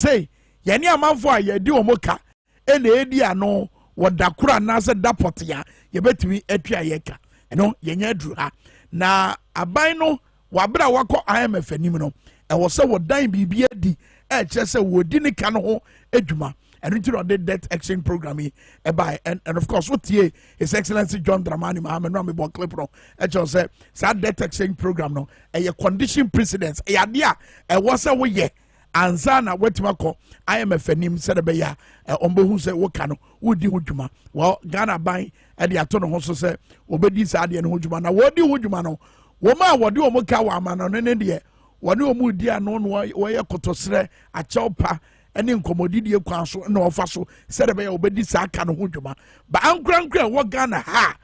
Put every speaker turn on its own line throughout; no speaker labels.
say yɛne amanfo a yɛdi wɔn ka ɛna edi ano wɔda koro anaasɛ da pɔte a yɛbɛtumi atua yɛka ɛno yɛnyɛ aduru ha na aban no wabra wakɔ IMF anim no ɛwɔ sɛ wɔdan biribi adi ɛkyerɛ sɛ wɔdi ne ka no ho adwuma ɛno nti na ɔde debt exchange program yi ɛbae and of course wotie His Excellency John Dramani Mahama no amebɔ clip no ɛkyerɛ sɛ saa debt exchange program no ɛyɛ condition precedence ɛyɛ adeɛ a ɛwɔ sɛ woyɛ ansa na watumi akɔ IMF anim sɛ de bɛyɛ a ɔmbɛhu sɛ woka no wodi ho dwuma wɔ Ghana ban ɛde ato ne ho so sɛ wɔbɛdi saa adeɛ no ho dwuma na wɔdi ho dwuma no wɔn a wɔde wɔn ka wɔ ama no ne deɛ wɔne wɔn di ano no wɔyɛ kotosrɛ akyɛw pa ɛne nkɔmɔdidie kwan so na ɔfa so sɛ de bɛyɛ wɔbɛdi saa ka no ho dwuma ba ankorankora wɔ Ghana ha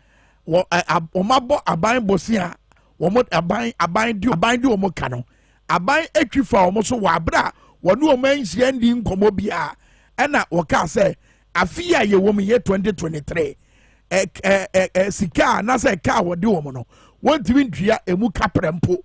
wɔ ɔmabɔ aban bosia wɔn aban di wɔn ka no aban atwi fa wɔn so wɔ abira wɔne wɔn anhyia ndi nkɔmɔ bia ɛna wɔka sɛ afi a yɛ wɔn yɛ 2023 sika na sɛ ka wɔde wɔn no wɔntumi ntua emu kaprɛ mpo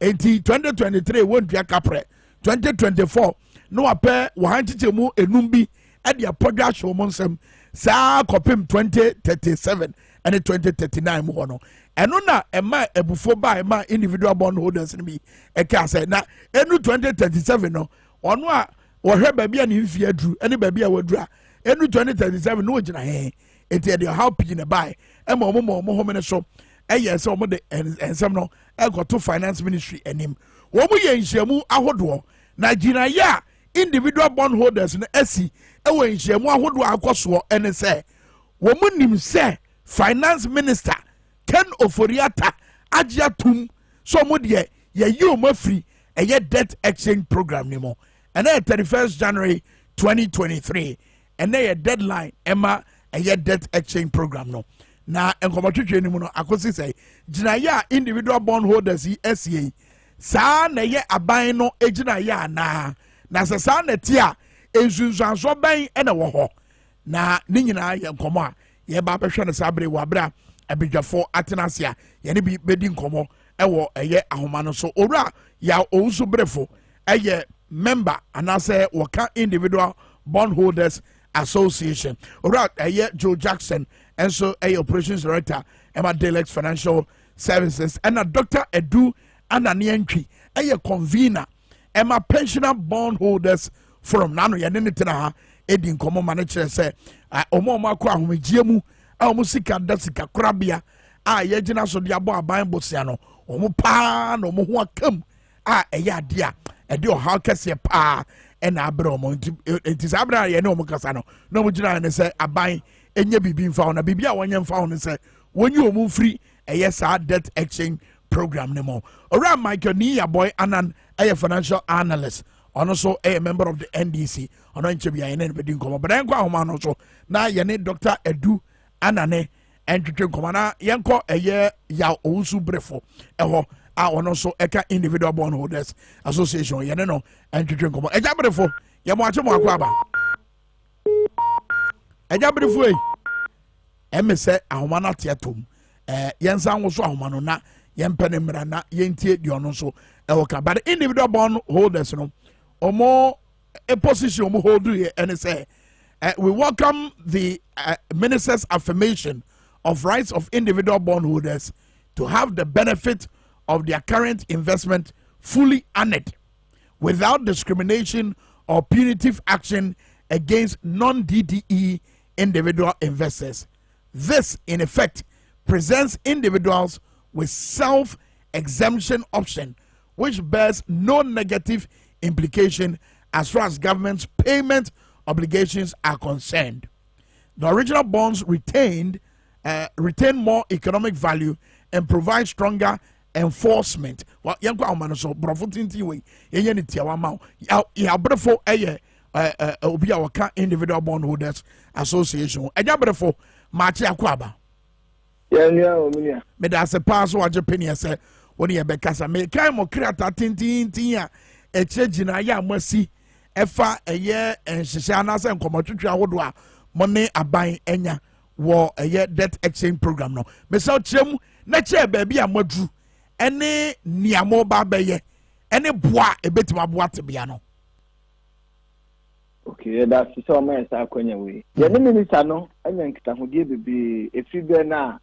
enti 2023 wɔntua kaprɛ 2024 no apɛ wɔhankyekye mu enum bi ɛde apɔdwa ahyɛ wɔn nsam saa kɔpem 2037 ɛne 2039 mu hɔ no ɛno na ɛma ebufo ba ɛma individual bond holders no bi ɛka sɛ na enu 2037 no ɔno a wɔhwɛ baabi a ne mfie aduru ɛne baabi a waduru a enu 2037 no gyina hɛn eti ɛde ɔhaw pii ne bae ɛma ɔmo home ne so ɛyɛ sɛ ɔmo de nsɛm no ɛkɔto finance ministry anim wɔn mo yɛ nhyiamu ahodoɔ na gyinaeɛ a individual bond holders no asi ɛwɔ nhyiamu ahodoɔ akɔ soɔ ɛne sɛ wɔn mo nim sɛ finance minister Ken Oforiata agye atum so ɔmo deɛ yɛyi ɔmo afiri ɛyɛ debt exchange program ni mo ɛnna yɛ 31st January 2023 ɛnna yɛ deadline ɛma ɛyɛ debt exchange program no na nkɔmɔtwitwi ni mu no akosi sɛ gyinaeɛ a individual bond holders yi asie saa na ɛyɛ aban no gyinaeɛ anaa na sɛ saa na ti a nsunsuansoɔ bɛn ɛna wɔ hɔ na ne nyinaa yɛ nkɔmɔ a yɛba abɛhwɛ no saa bere wɔ abere a abidwafo Atenase a yɛne bi bɛdi nkɔmɔ ɛwɔ ɛyɛ ahoma no so owura yɛ owusu berefo ɛyɛ member anaasɛ wɔka individual bond holders association owura ɛyɛ Joe Jackson ɛnso ɛyɛ operations director ɛma Delex Financial Services ɛna Dr. Edu Ananiantwi ɛyɛ convener ɛma pensioner bond holders forum nano yɛne ne tena ha ɛdi nkɔmɔ ma ne kyerɛ sɛ ɔmo akɔ ahomegyie mu a ɔmo sika da sika korabea a yɛgyina so de abɔ aban bosia no ɔmo paa na ɔmo ho akam a ɛyɛ adeɛ a ɛde ɔhaw kɛseɛ paa ɛna abrɛ ɔmo nti saa abrɛ a yɛne ɔmo kasa no na ɔmo gyina ne sɛ aban ɛnyɛ biribi mfa ho na biribi a wɔnyɛ mfa ho ne sɛ wɔnyi ɔmo mfiri ɛyɛ saa debt exchange program ne mu ɔwura Michael Niyaboy Anan ɛyɛ financial analyst ɔno so ɛyɛ member of the NDC ɔno nkyɛ bia yɛne ne bɛdi nkɔmɔ bɛdɛ nkɔ ahoma no so na yɛne Dr. Edu Anane ɛntwitwe nkɔmɔ na yɛnkɔ ɛyɛ yaw owusu berefo ɛhɔ a ɔno nso ɛka individual bond holders association yɛne no ɛntwitwe nkɔmɔ ɛgya berefo yɛmo akye mo akɔ aba ɛgya berefo yi ɛmɛ sɛ ahoma no ateɛ tom yɛnsa nwo so ahoma no na yɛmpɛ ne mmara na yɛntie deɛ ɔno nso ɛwɔ ka but individual bond holders no ɔmo a position ɔmo hold yɛ ɛne sɛ we welcome the minister's affirmation of rights of individual bondholders to have the benefit of their current investment fully honored without discrimination or punitive action against non-DDE individual investors. This, in effect, presents individuals with self-exemption option, which bears no negative implication as far as government's payment obligations are concerned. The original bonds retain more economic value and provide stronger enforcement. Well, yanko amano so brofo tinti we yenye ni tiawa ma ya brefo eye obi a waka individual bondholders association. Eja brefo machi akwaba.
Yeah,
me da se pass wa Japan say woni ye bekasa me kai mo creata tinti a eche gina ya amasi efa eye enhyehyɛ anase nkomotwetwe ahodo a money aban enya wo eye debt exchange program no me say kyerem na kye baabi a madru ene niamo ba beye ene boa ebetima boa tebea no
Okay, that's so my sa kwanya we. Ya ni minister no anya nkita hodie bebre efibe na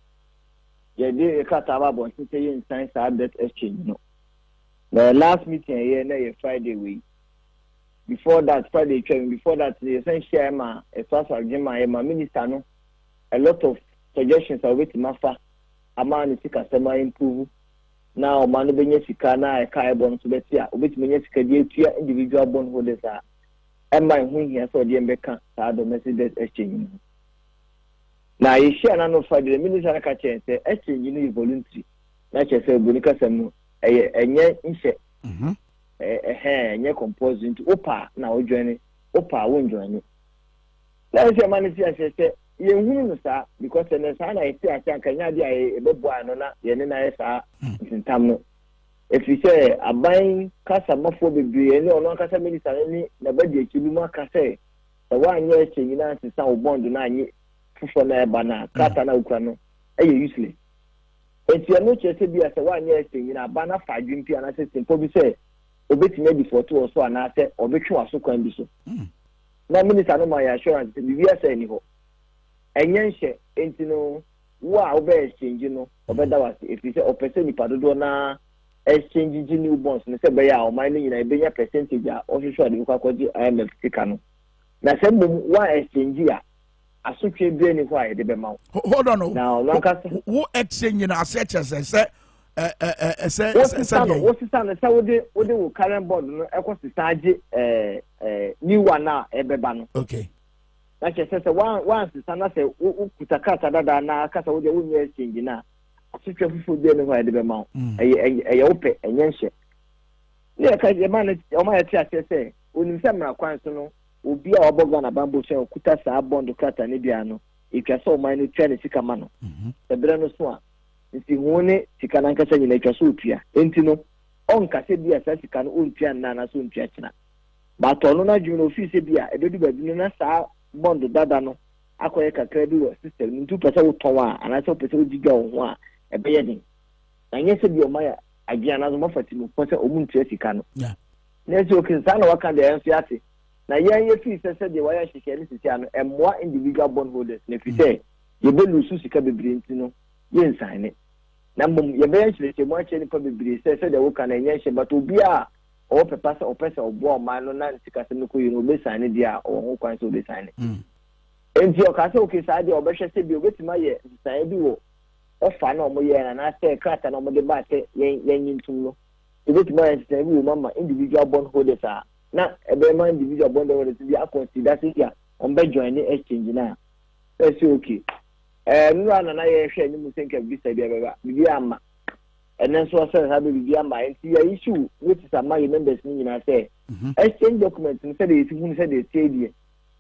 ya de kata ba bon say yin science debt exchange no. The last meeting here na Friday week. Before that Friday training, before that the share ma a first agreement ma minister no a lot of suggestions are with mafa amount is customer improve. Now man benye sika na e kai bon so beti a obetime sika die tua individual bondholders a Emma who here so the Mbeka domestic exchange. Now you share no for the minister na catch say exchange is voluntary. Na che say bonika sam enye nche. Enye compose into opa na o join opa won join. Let's say man say ye hunu no sa because na sa na eti aka kanya dia e bebo ano na ye ne na sa ntam no. If you say a buying casa mafo bebre any ono kasa minister ni na badi ekibi mu aka say the one year change na sisa o bond na anyi fufo na eba na kata na ukra no useless. Enti no chese bia say one year change na ba na fa dwimpi ana say simple bi say obetime di for to so ana say obetwe waso kwan bi so. Na minister no my assurance bi bia say ni ho. Enye nhye enti no wa obe exchange no obeda was if you say o person ni padodo na exchange new bonds ne se be ya o man ni na be nya percentage a o hwehwe ade kwa kwaji IMF tika no na se mbom wa exchange a asotwe bi ni kwa de be ma
hold on
now no ka
wo exchange na asset se
wo sisa no se wo de wo current bond no ekosisa age new one na e be ba no
okay
na che se one sisa na se wo kutakata dada na kasa wo de wo new exchange na asotwe fufu bi ni kwa de be ma eye ope enyenhye ne ka je man o ma yati ase se onim se mra kwan so no obi a oboga na bambo se okuta sa bond kata ne bia no etwa so man no twa ne sika ma no ebere no so a nti hone sika na nkasa nyina etwa so otua enti no on kase bia sa sika no ontua na so ontua kina ba to no na dwuma no office bia ebedu babi no na sa bond dada no akoye kakra bi wo system ntu pese wo ton a ana se pese wo diga wo ho a ebeye din na nyese bi o maya agya na zo mafati no pese omuntua sika no na so kinsa na waka de enso ate na ye fi se de waya hihye ni sisi ano emmoa individual bondholders na fi se ye be lusu sika bebre nti no ye nsane na mbom ye be nhire mo ache ni pa bebre se de wo kana nye hye but obi a o pepa se o pese obo man no na sika se no ko yi no be sane dia o ho kwan so be sane enti o ka se o ke sa de o be hye se bi o betima ye sane bi wo ofa na omo ye na se krata na omo de ba se yen ntum no e betima ye se bi wo mama individual bondholders a na ebe man individual bondholders bi a consider se ya on be join the exchange na say okay nura na ye hwe ni mu senka bi sa bi ama enen so say ha bi ama enti ya issue which is my members ni nyina say exchange document ni say dey hu say dey say die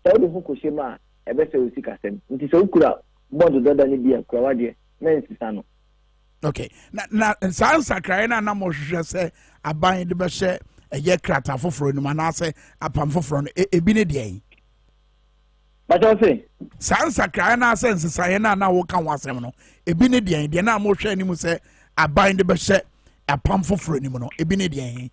say dey hu ko shema ebe say o sika sem nti say ukura bond dada ni bia kura wa de na nsisa no
okay na sansa krai na mo hwehwe say aban de be hye eye krata foforo ni manase apam foforo no ebi ne de
but I say
sansa krai na sense saye na wo kan wasem no ebi ne de na mo hwe ni mu say aban de be hye apam foforo ni mu no ebi ne de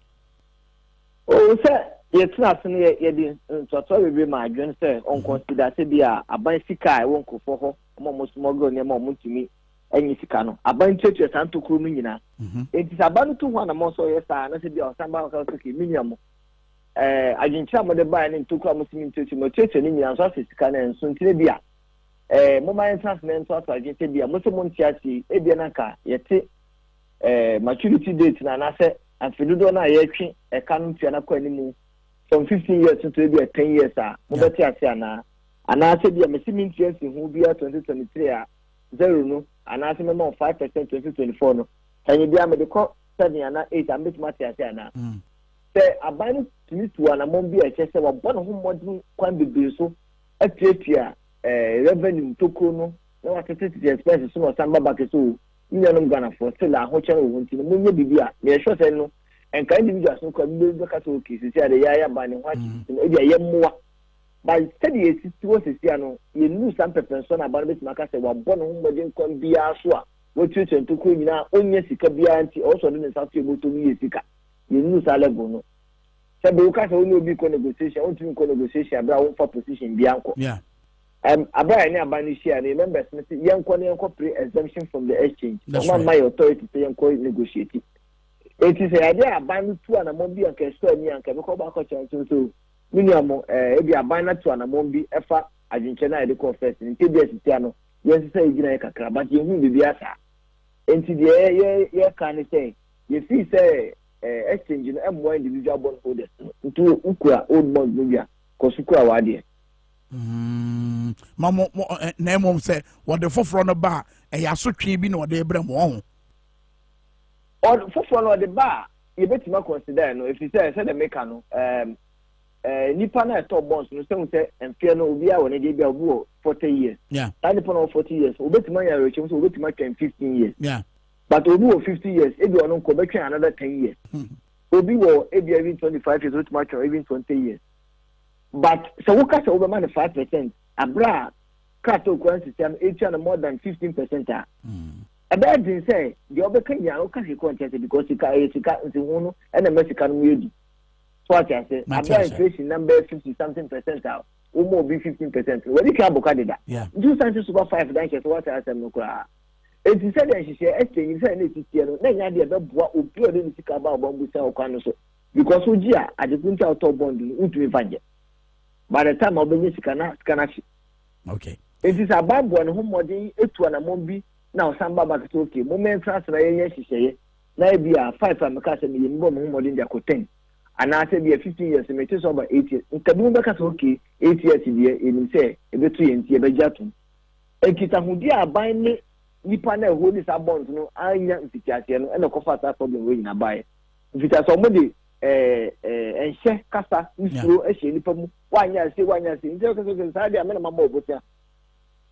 o say ye tuna so ne ye di ntoto bebe ma adwen say on consider say bia aban sika e won kofo ho mo smogro ne mo mutumi enyi sika no aban cheche santokuru no nyina enti sabanu tu ho na mo so ye sa na se bia osamba ka so ki minimum agincha mo de ba ne ntokura mo simi cheche mo cheche ni nyina so sika na enso ntire bia mo man transfer to agincha bia mo so mo ntiasi e bia na ka yete maturity date na se afidudo na ye twi e ka no tua na kwa ni mu from 15 years to maybe 10 years mo beti ase ana se bia me simi ntiasi hu bia 2023 a zero no anase me no 5% 2024 no tanyi bia me de ko 7 ana 8 ambit matiase ana se aban tumi tu ana mo bia che se wo bono ho modin kwan bebe so apiapia revenue toko no na wa tete expenses so no samba back so nyanom gana for still a ho chere wo ntino mo nya bibia me sure se no enka individuals no kwa bibia ka so okisi se ade ya ba ne ho achi e bia ye mmoa by study it to see no you lose some person about bit maka say wa bono ho modin kon bia so a wo tutu ntoko nyina onye sika bia anti also no south ebo to wi sika you lose a level no So be uka so no be ko negotiation, on tumi ko negotiation abra won for position bi anko.
Yeah.
Abra ni abani share ni members me say yenko pre-exemption from the exchange.
That's
My authority say yenko negotiate. It is a idea abani tu anamon bi anka store ni anka be ko ba ko chan so minimum e bi abani tu anamon bi efa adwenche na e de confess nti bi asitia no yes say gina e kakra but ye hu bi asa. Enti de ye kan say ye see say exchange no M1 individual bond holders ntu ukura old bond no bia kosukura wade
mamo na mom say what the foforo no ba e ya so twe bi na ode ebrem ho
or foforo no de ba ye betima consider no if you say the maker no nipa na to bonds no say enfie no obi a wona de bia obu 40 years
yeah
that nipa no 40 years obetima ya recho so obetima 15 years
yeah
but obi wo 50 years ebi ono ko betwe another 10 years obi wo ebi even 25 years obetima even 20 years but so we can say over 5% abra capital currency system 80 more than 15%. A bad thing say the other Kenya o can contest because it is one and a Mexican weirdly. So I say abra inflation number 50 something percent out. Almost be 15%. When you can book that.
Yeah.
Do something super 5 then what I said no cry. It is said that she said exchange say it is here. Then you dey boa obi o dey sika ba obon say o kwano so because ogia adekunta auto bond utu evanje. By the time I'll be scanashi.
Okay.
It is a bad one whom modern etu na mombi now samba back to okay. Moment transfer yes she say na be a 5 from because me mbo mo modern dia ko 10. And I say be a 15 years me it over 8 years. Nkabu back okay 8 years dia enim say e betu yenti e bejatum. Ekita hudi aban ne nipa na hold this bond no anya mfitiase no e na kofa ta problem we na buy. Mfitiase omodi enhye kasa nsuro ehye nipa mu wanya se nje ko sadia me na mama obotia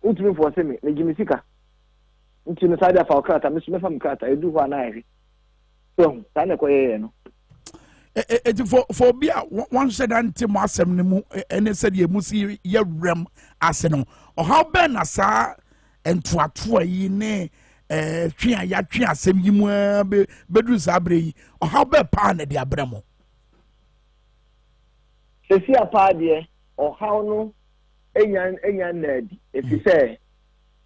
utumi for se me gimisika ntumi sadia faokrata me sumefa mkrata edu ho na ahwe so sana ko ye no
for be one said anti mo asem ne mu ene said ye musi ye rem ase no o how ben na sa entoato yi ne twa ya twa asem yi mu bedru sabre yi o how be pa na de abramo
se si apa de o how no enya na di if you say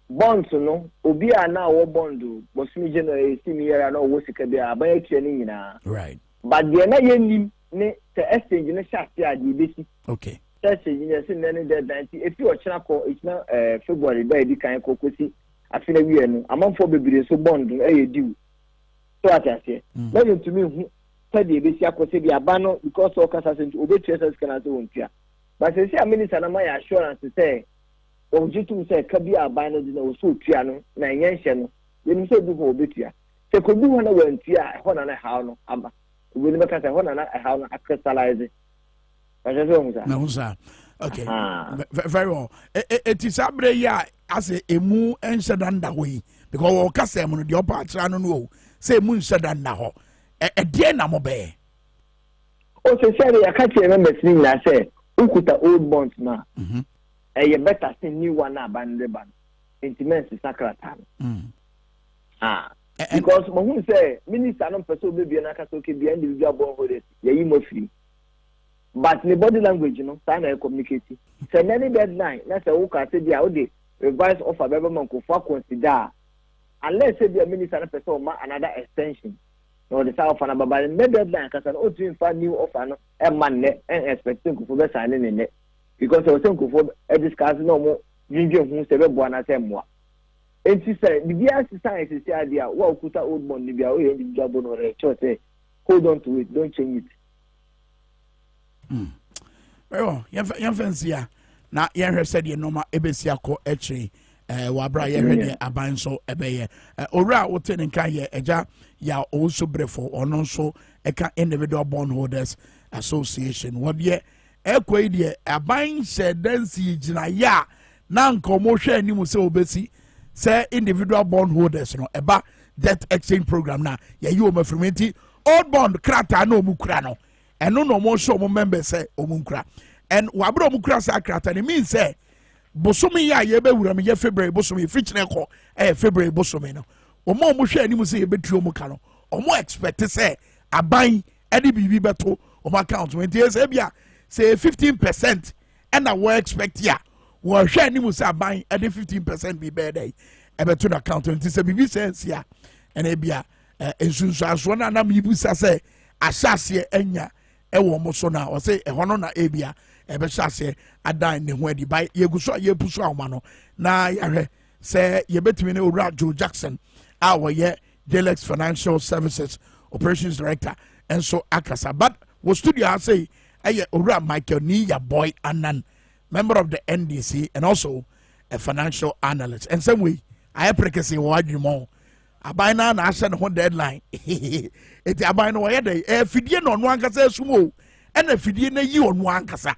bonds no obi a na wo bondu bosumi general simi yara na wo sika bia aban atua ni nyina
right
but de na yenim ne te exchange ne shate ade besi
okay
exchange ne se ne deadline if you ochina ko ichina February ba edi kan kokosi afina wi enu amanfo bebire so bond no due so atase na you to me hu tadi ebesi akose bi abano because o kasa se obetu ss kana so wontua but se a minister na my assurance say ojitu say kabi abano di na o so tua no na yenhye no yenim se du ho obetua se ko du ho na wantua ho na ha no aba we never kasa ho na ha no crystallize
na husa okay very well it is abre ya as emu enshedanda ho yi because o kasa emu no de opa atra no no say emu enshedanda ho e na mo be
o se say ya catch members ni na say ukuta old bonds na you better see new one na bande ban intimacy sakrata because mo hu say minister no person be na kasa okay be individual bond holders ye yi mo free but the body language no sign na communicate say any deadline na say uka say dia o dey revise offer be man ko for consider unless say the minister no person ma another extension no the offer na baba the deadline kasa no to infa new offer no e man ne expecting ko for be sign ne because o say ko for discuss no mo ginger hu say be bo na say mo enti say the bia society say adia wa okuta old bond ni bia o ye individual bond or say hold on to it, don't change it.
Well, yan fancy ya na yan said ye normal ebesi akọ echi wabra ye hwede aban so ebeye owura wote nkan ye eja ya also brefo ono so eka individual bondholders association wodye ekwe die aban shedansi gina ya na nkomo hwe animu se obesi se individual bondholders no eba debt exchange program na ye yi o mafirmenti old bond krata na omukura no eno no mo show mo members say omunkura and wabro omukura sa krata ne mean say bosomi ya ye be wura me ye February bosomi fichine ko February bosomi no omo hwe animu say ye betu omuka no omo expect say aban edi bibi beto account when they say 15% and I will expect ya we share ni musa buying at 15% be better to the account and say bibi sense ya and ebia ensunsu aso na na mibusa say asase enya ewo mo so na o say ehono na ebia ebe sase adan ne ho adi by yeguso yepuso awma no na yahwe say yebetimi ne owura Joe Jackson our ye Delex Financial Services Operations Director and so akasa but wo studio I say owura Michael Niya Boy Anan member of the NDC and also a financial analyst and some way I prekese wadi mo aban na asha no deadline eti aban no ye dey fidie no no ankasa sumo e na fidie na yi onu ankasa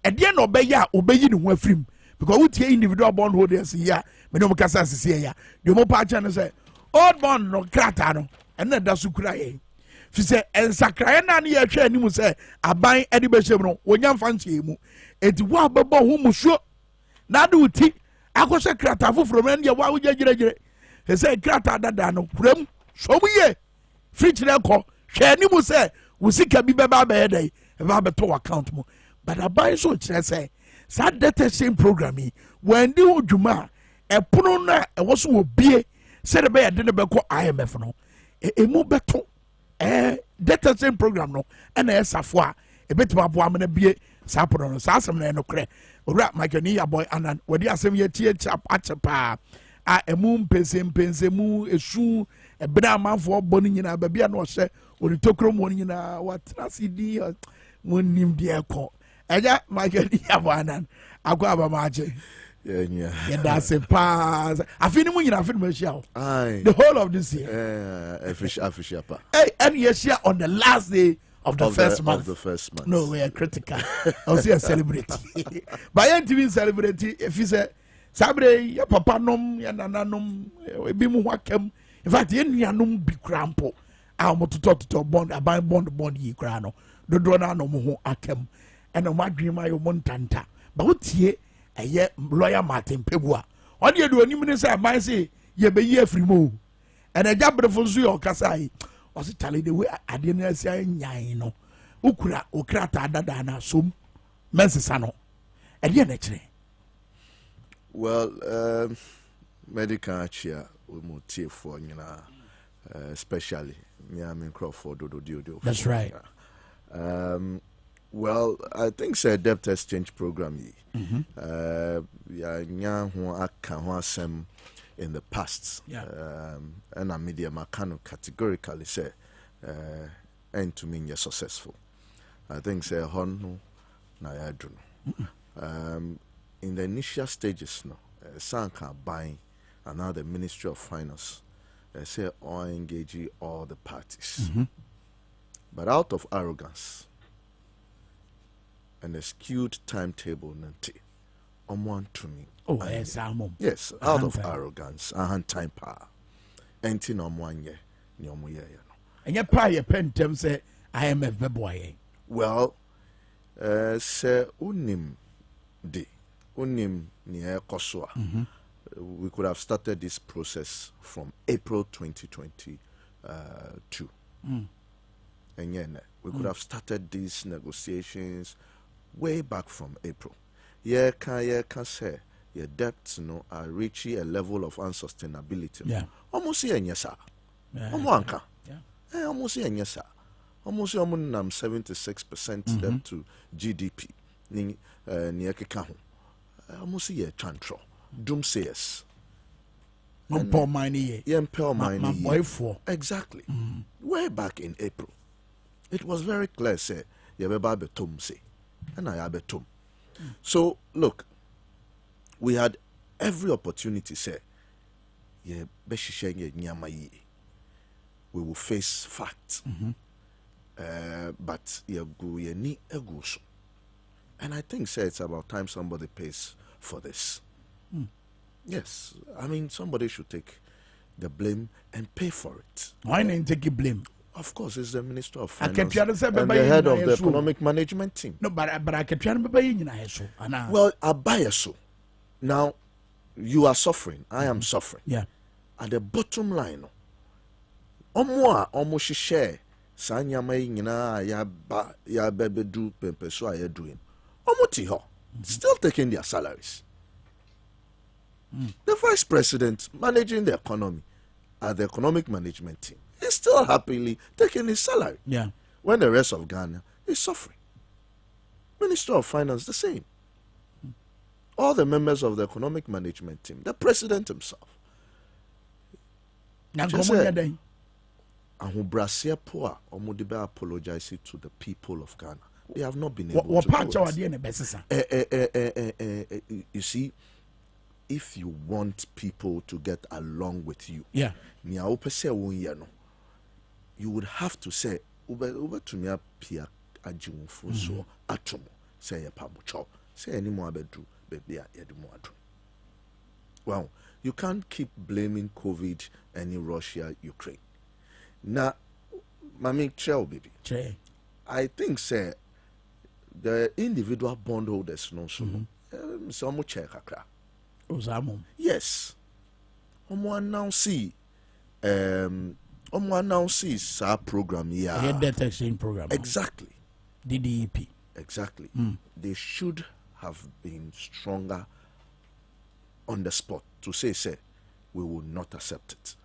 e de no obeya obeyi ne ho afrim because we tie individual bondholders here me no kasa sisi ya de mo pa cha no say old bond no krata no e na da sukura ye fi say ensakra na na ye hwe animu say aban e de be hwem no wonya mfa ntie mu eti wo abebo ho musuo na de uti akose krata foforo me na wo agire he say krata dada no kuram somuye fridge na ko hwe animu say wo sika bi beba be dey e ba beto account mu but aban so kire say sa data same programming when di odwuma epono na e wo so obie say de be de ne be ko IMF no emu beto data same program no and esafo a ebetima bo amana bie sa pono no sa asem na no kre owura Michael Niya Boy Anan wadi asem ye tie chap achepa a emu mpense mu esu ebena amanfo boni nyina ba bia no hye oni tokrom woni nyina watna cd monim de ekọ eja Michael Niya Boy Anan akwa abamaje
yeah
that's a pass afini mu nyina afini ma shia the whole of this year
official pa
and you share on the last day of the first month.
Of the first month.
No, we are critical. I'll see a celebrity. But I ain't celebrity. If you say, Sabre, your papa num, your nana num, be mu wakem. In fact, you num be crampo. I'm to talk to bond, I buy bond ye crano. The dona no mo akem. And no my dream, I montanta. But what ye, a ye lawyer Martin Pebua. What you do, any minute I might say, ye be ye free move. And a jabber for Zuyo Kasai. Was tell the way I didn't say no. Ukura okrata dada na sum mensano. And ye netre.
Well, medical chair we motive for especially me I'm in Crawford do.
That's right.
Well, I think it's a debt exchange program. Yeah, who in the past, and a media can categorically say, and to mean you're successful. I think say Honu na in the initial stages, no, Sanka buying, and now the Ministry of Finance, say or engaging all the parties, but out of arrogance and a skewed timetable, nanti, one to me.
Oh, yes,
out of arrogance, time power. Enti no one year, no.
And your pie a pen term say IMF boy.
Well, say unim near Koswa. We could have started this process from April 2022. And yeah, we could have started these negotiations way back from April. Yeah, can say. Your debts, are reaching a level of unsustainability.
Yeah.
Almost here, yes, sir. Almost here, yes, sir. Almost 76% debt to GDP. Near Kikahu. Almost here, Chantro. Doomsayers.
Poor money.
Yeah, poor money.
Boy for.
Exactly. Way back in April. It was very clear, say, you have a betum, say. And I have a betum. So, look. We had every opportunity, say, we will face facts. But and I think, say, it's about time somebody pays for this. Yes, I mean, somebody should take the blame and pay for it.
Why not take the blame?
Of course, it's the Minister of Finance
and
the head of the economic management team.
No, but I kept trying to buy
well, I buy a so. Now, you are suffering. I am suffering.
Yeah.
At the bottom line, almost share Sanyama yina ya bebe do pempe so are doing. Omuti ho. Still taking their salaries. The vice president managing the economy at the economic management team is still happily taking his salary.
Yeah.
When the rest of Ghana is suffering. Minister of Finance, the same. All the members of the economic management team, the president himself. Ahobrasia poa omudibe apologize to the people of Ghana. They have not been able to do it. You see, if you want people to get along with you,
yeah,
you would have to say, "Ube to me apia ajimu so atomo say pamucho say any more bedu baby yedimo." Well, you can't keep blaming COVID and Russia, Ukraine. Now, Mami Chel baby, I think say the individual bondholders no some check akra. Yes. Omo announce our program here.
Debt exchange program.
Exactly.
DDEP.
Exactly. They should have been stronger on the spot to say we will not accept it.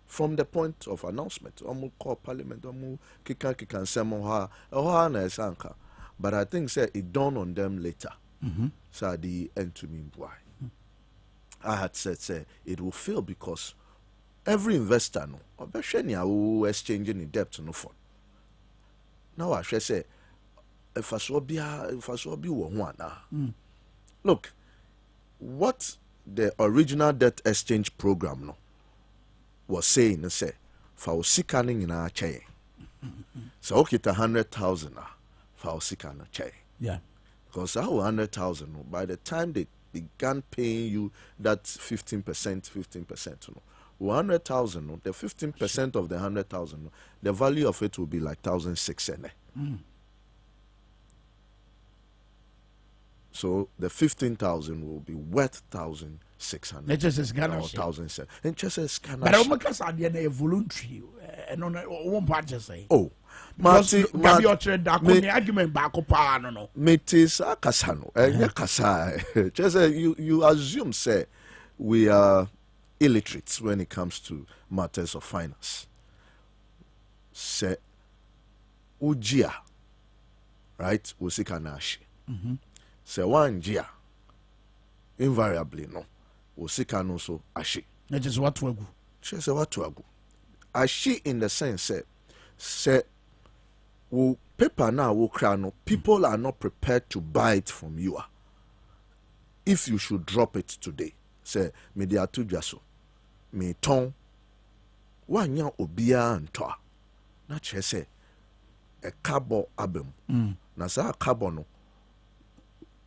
From the point of announcement, omo call parliament, omo kikan semoha, na esanka. But I think it dawned on them later. So the end to me why. I had said it will fail because every investor no who exchanging the debt no for. Now I should say if I saw be one. Look, what the original debt exchange program no was saying say for sikaning in our chain. So okay, 100,000 for sikana chain.
Yeah.
Because our 100,000 by the time they began paying you that 15%, 100,000, the 15% of the 100,000, the value of it will be like 1,600. So the 15,000 will be worth 1,600.
Let's just Ghana.
1,007. And just as Ghana.
But I'm because I didn't voluntary. And on one part just say.
Oh.
Marty, argument back up, no.
Metis Akasano, Yakasa. Just you assume, say, we are illiterates when it comes to matters of finance. Say, Ujia, right? Usikanashi. Say, one Jia, invariably, no. Usikano so ashi.
That is what we go.
She say, what to go. Ashi in the sense, say, paper now will crown. People are not prepared to buy it from you. If you should drop it today, say media to jaso, me ton, one young obia and toa. Not say a cabo abem. Nasa carbono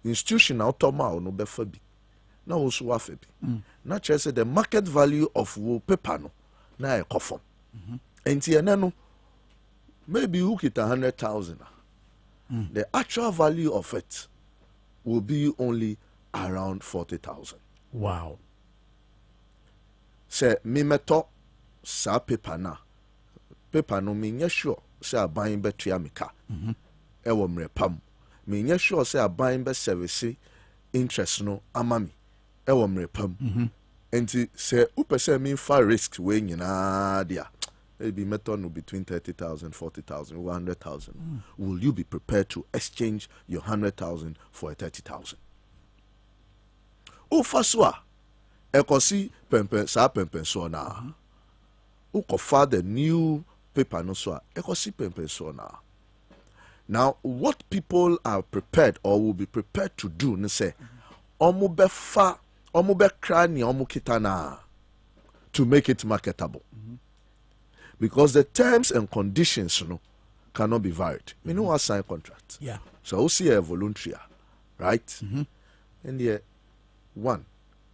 institutional toma no befabi. Now also wafabi. Not say the market value of paper no na a coffin. And no. Maybe you get 100,000. The actual value of it will be only around 40,000.
Wow.
Say me meto sa paper na. Paper no me nye sure say a buying be triamika. Ewo mre pam. Me nye sure say a buying be service interest no amami. Ewo mre pam. Enti say upe say me far risk we nyina dia. Maybe meton between 30,000, 40,000, 100,000. Will you be prepared to exchange your 100,000 for a 30,000? Ufaswa, ekosi pempen sa pempen so na. Ukofa the new paper no so, ekosi pempen so na. Now, what people are prepared or will be prepared to do, ne say, omu be krani omu kitana to make it marketable. Because the terms and conditions cannot be varied. We know our sign contract.
Yeah.
So we'll see a voluntary, right? And yet, one,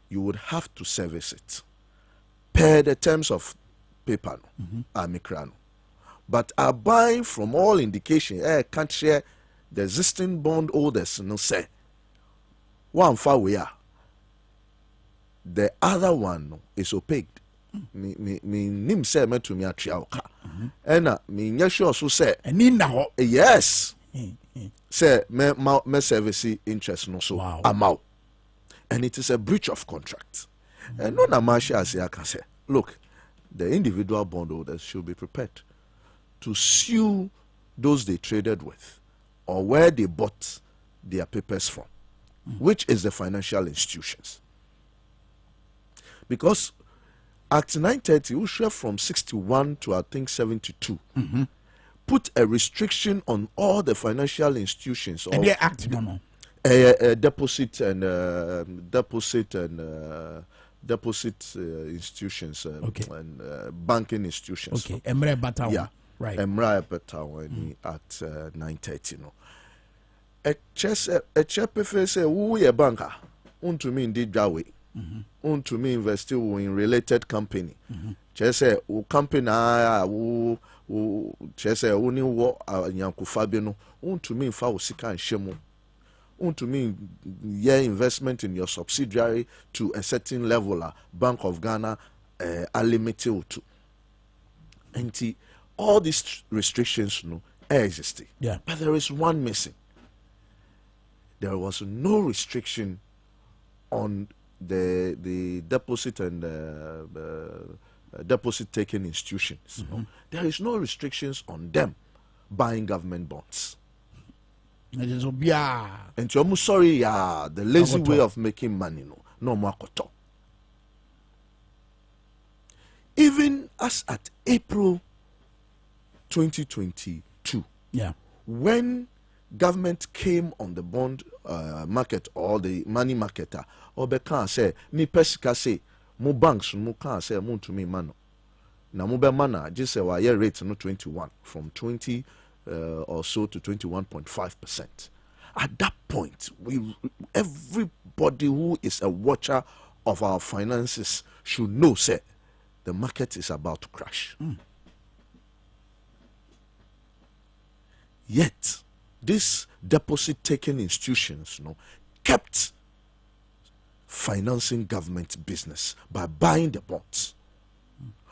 you would have to service it per the terms of paper, amikrano. But are buying from all indication, can't share the existing bondholders, no say. One far we are. The other one is opaque. me nim say me to me atria oka ena me nya sure so say
ani na ho
yes say me service interest no so amount, and it is a breach of contract. And no na Marshall Ase can say, look, the individual bondholders should be prepared to sue those they traded with or where they bought their papers from, which is the financial institutions. Because Act 930, which were from 61 to I think 72, put a restriction on all the financial institutions.
And they act no.
Deposit institutions and banking institutions.
Okay, Emre Batawa.
Yeah,
right.
Emre Batawa at 930. No. A chepe say we a banker. To me indeed that way. To me invest in related company. Say company say only wo yankufabe no. To me fa osika and shemo. To me, investment in your subsidiary to a certain level, Bank of Ghana are limited to. And all these restrictions exist.
Yeah.
But there is one missing. There was no restriction on the deposit and deposit taking institutions. There is no restrictions on them buying government bonds. And you're sorry, the lazy way of making money, no more koto. Even as at April 2022, when government came on the bond market or the money market, or be can say, me pesika say, mo banks mo can say mo to me mano. Na mo be mana just say wa year rate no 21 from 20 or so to 21.5%. At that point, everybody who is a watcher of our finances should know, say, the market is about to crash. Yet, these deposit-taking institutions kept financing government business by buying the bonds.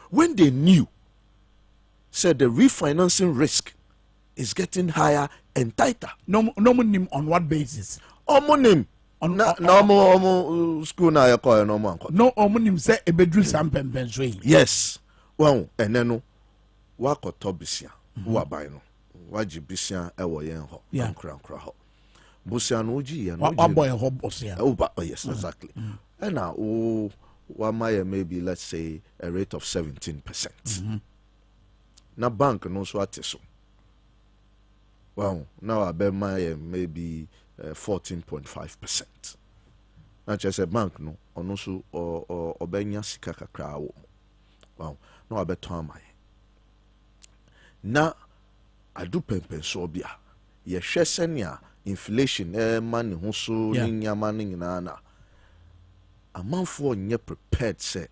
When they knew, said the refinancing risk is getting higher and tighter.
No name on what basis?
Name on no school na yako no man.
No omonim say e bedru sampen penswe.
Yes. Well, and then wa koto bisia wa buy no. Wa jibisia e wo yen ho. Nkra ho. Busia no ji ya no.
Wa boy ho bosia.
Oh yes, exactly. And now wa my maybe let's say a rate of 17%. Na bank no so ateso. Well, now I bet my maybe 14.5%. Not just a bank, no, or no so or benya sikaka crowd. Well, no, I bet my. Now I do pen so bia. Ye shesenya inflation money who so ninya money na. A man for nye prepared say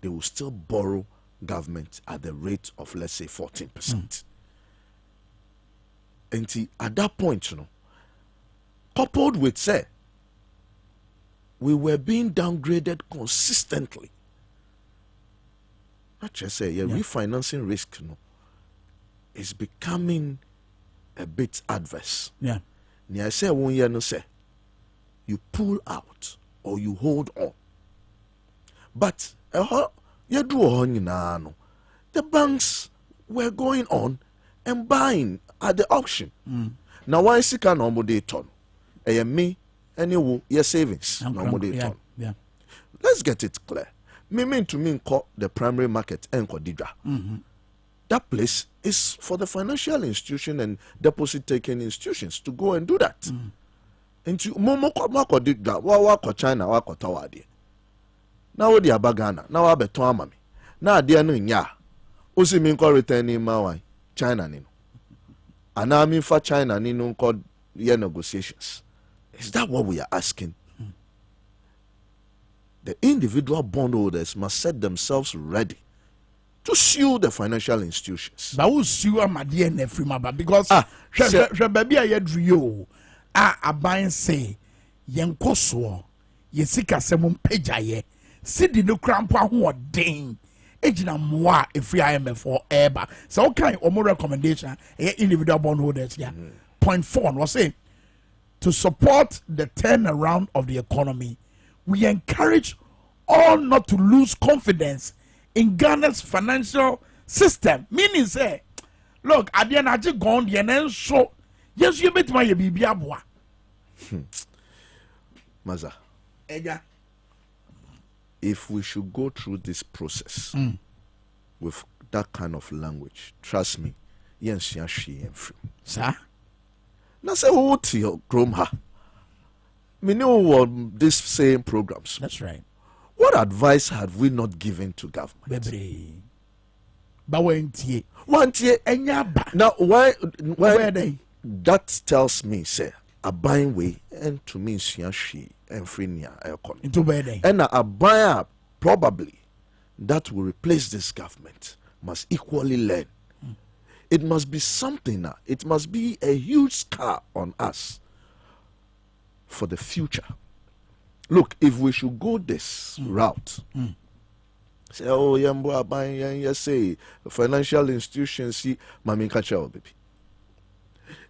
they will still borrow government at the rate of let's say 14%. And at that point, coupled with say, we were being downgraded consistently. Not just say, refinancing risk, is becoming a bit adverse.
Yeah.
I say 1 year, no say, you pull out or you hold on. But the banks were going on and buying at the auction. Now why is it can normal day ton? Me any your savings normal day ton.
Yeah.
Let's get it clear. Me to me call the primary market and didra. That place is for the financial institution and deposit taking institutions to go and do that. And you momo didra wa China wa tawadi. Now the abagana now I beton amami. Now dear no nya. Usi min call returning ma China nino. And I mean for China nino called year negotiations. Is that what we are asking? The individual bondholders must set themselves ready to sue the financial institutions.
But who sue my dear nephew, because baby I drew you. A buying say Yankoso, Yesika Semon Pejaye, Sidi no crampa who are ding. ejina mwa if IMF or eba. So okay, or more recommendation individual bondholders here. Point 4 was saying to support the turnaround of the economy, we encourage all not to lose confidence in Ghana's financial system. Meaning say, look, at the end I just gone the end so yes you bet my baby abwa.
Maza.
Eja.
If we should go through this process with that kind of language, trust me, yes,
Sir?
Now say what your chrome ha. Me know what this same programs.
That's right.
What advice have we not given to government?
Bebre. But when tie.
One tie
Enyaba.
now why
They?
that tells me say a buying way and to me she and free near economy.
Into bed.
And a buyer probably that will replace this government must equally learn. It must be something now. It must be a huge scar on us for the future. Look, if we should go this route, say, oh, yambo aban say financial institutions see Mami Minkah baby.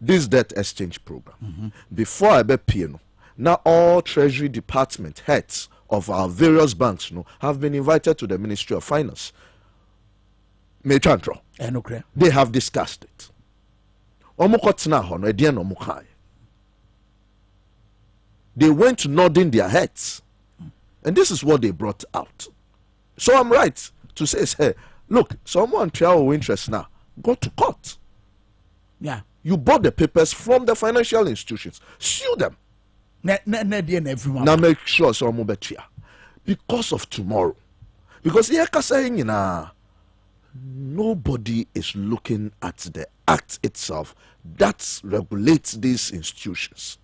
This debt exchange program. Before I be piano, now all Treasury Department heads of our various banks have been invited to the Ministry of Finance. They have discussed it. They went nodding their heads. And this is what they brought out. So I'm right to say, hey, look, someone try our interest now. Go to court.
Yeah.
You bought the papers from the financial institutions. Sue them. Now make sure someone bet here. Because of tomorrow. Because nobody is looking at the act itself that regulates these institutions.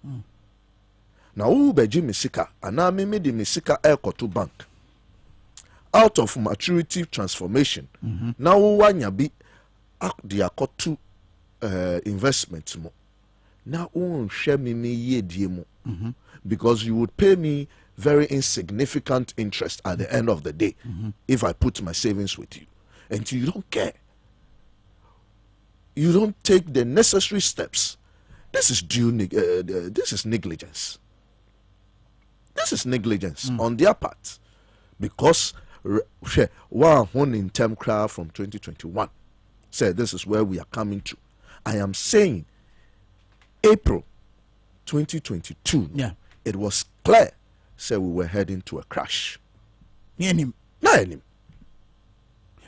Now, ubeji misika, anami made misika to bank out of maturity transformation. Now, wanya be the akotu investment mo. Now, share me ye diemo because you would pay me very insignificant interest at the end of the day if I put my savings with you. And you don't care. You don't take the necessary steps. This is this is negligence. This is negligence on their part. Because one in term crowd from 2021 said this is where we are coming to. I am saying April 2022, it was clear, said we were heading to a crash. Not him.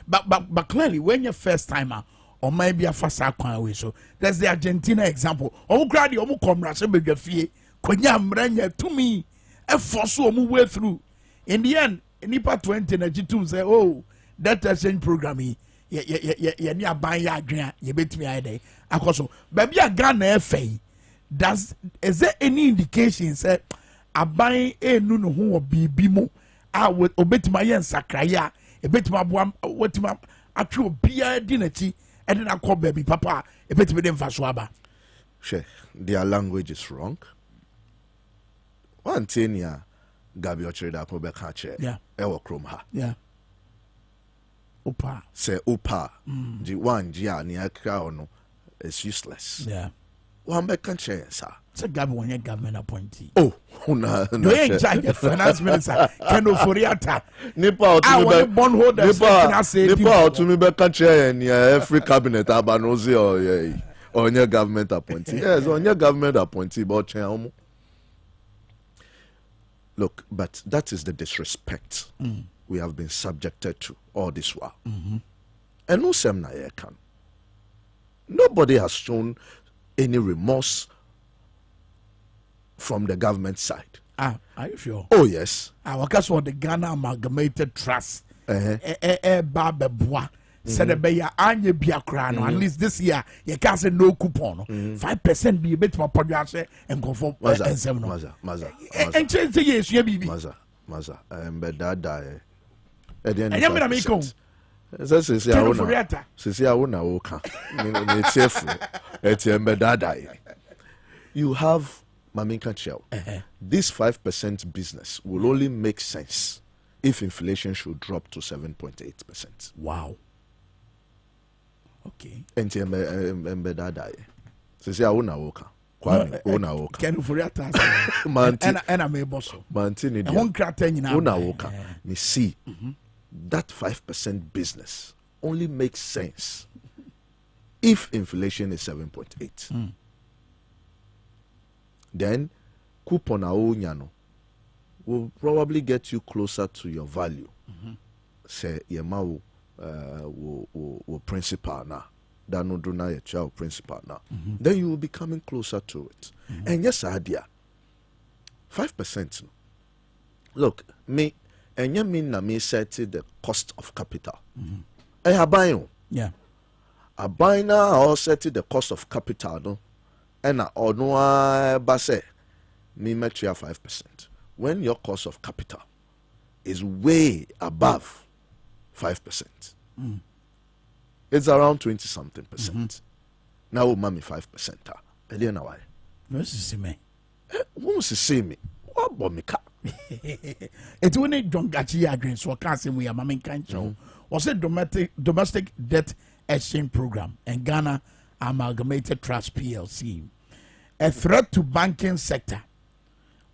But clearly, when you're first timer, or maybe a fast away, so that's the Argentina example. Grady, comrades, Konya to me, a force way through. In the end, Nipa 20 and say, oh, that exchange programming, yeah, buy ya, you bet me a day. Baby, a gun FA. Is there any indication, say, a buying a no who will be bimo? I would obey my yen sakraya. A bit my what my actual beer dinner tea, and then I call baby papa, a bit with them for swabba.
Their language is wrong. One thing, Gabi Ocheda Pobekache, Ewa Kromha.
Yeah. Opa.
Say Opa, G1 Gia Niaka is useless.
Yeah.
One country, sir.
It's a government appointee.
Oh, no,
you ain't charge the finance minister. Keno Foriata.
Nipa
to me bondholder.
Nipa to me back country and every cabinet abanozi or on your government appointee. Yes, on your government appointee, but look, but that is the disrespect we have been subjected to all this while. And no semna can. Nobody has shown any remorse from the government side.
Are you sure?
Oh yes.
Because what the Ghana Amalgamated Trust, Babebois, said a bayer anye biakrano. At least this year, you can't say no coupon. 5% be a bit more producer and conform.
Maza.
And change the years, you be
Maza. And that die.
And you're going to make home.
You have Mami Minkah. This 5% business will only make sense if inflation should drop to 7.8%.
Wow. Okay.
And embedded. So say I won't woka. Kwame, won't woka.
Can for that task. And I'm able so.
Mantini.
I won't crack ten in
won't woka. Me see that 5% business only makes sense if inflation is 7.8. Then coupon nyano will probably get you closer to your value. Say yema will principal na dano do na your child principal na. Then you will be coming closer to it. And yes, idea 5%. Look, me and you mean na me set the cost of capital. I buy.
Yeah.
I buy now or set the cost of capital no. And or no base me met you 5%. When your cost of capital is way above 5%, it's around 20 something percent. Now mommy 5%. I didn't know why.
No see me.
Won't see me. What bomika?
It's when it don't get you again, so I can't say we are Kwame Minkah. Was it domestic debt exchange program and Ghana Amalgamated Trust PLC a threat to banking sector?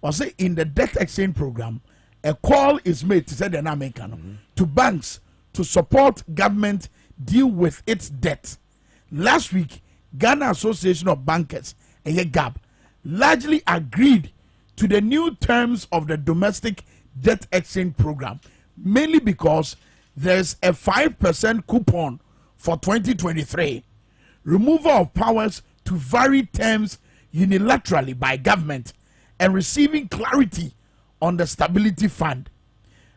Was it in the debt exchange program? A call is made to say the American to banks to support government deal with its debt. Last week, Ghana Association of Bankers, GAB, largely agreed to the new terms of the domestic debt exchange program, mainly because there's a 5% coupon for 2023, removal of powers to vary terms unilaterally by government, and receiving clarity on the stability fund.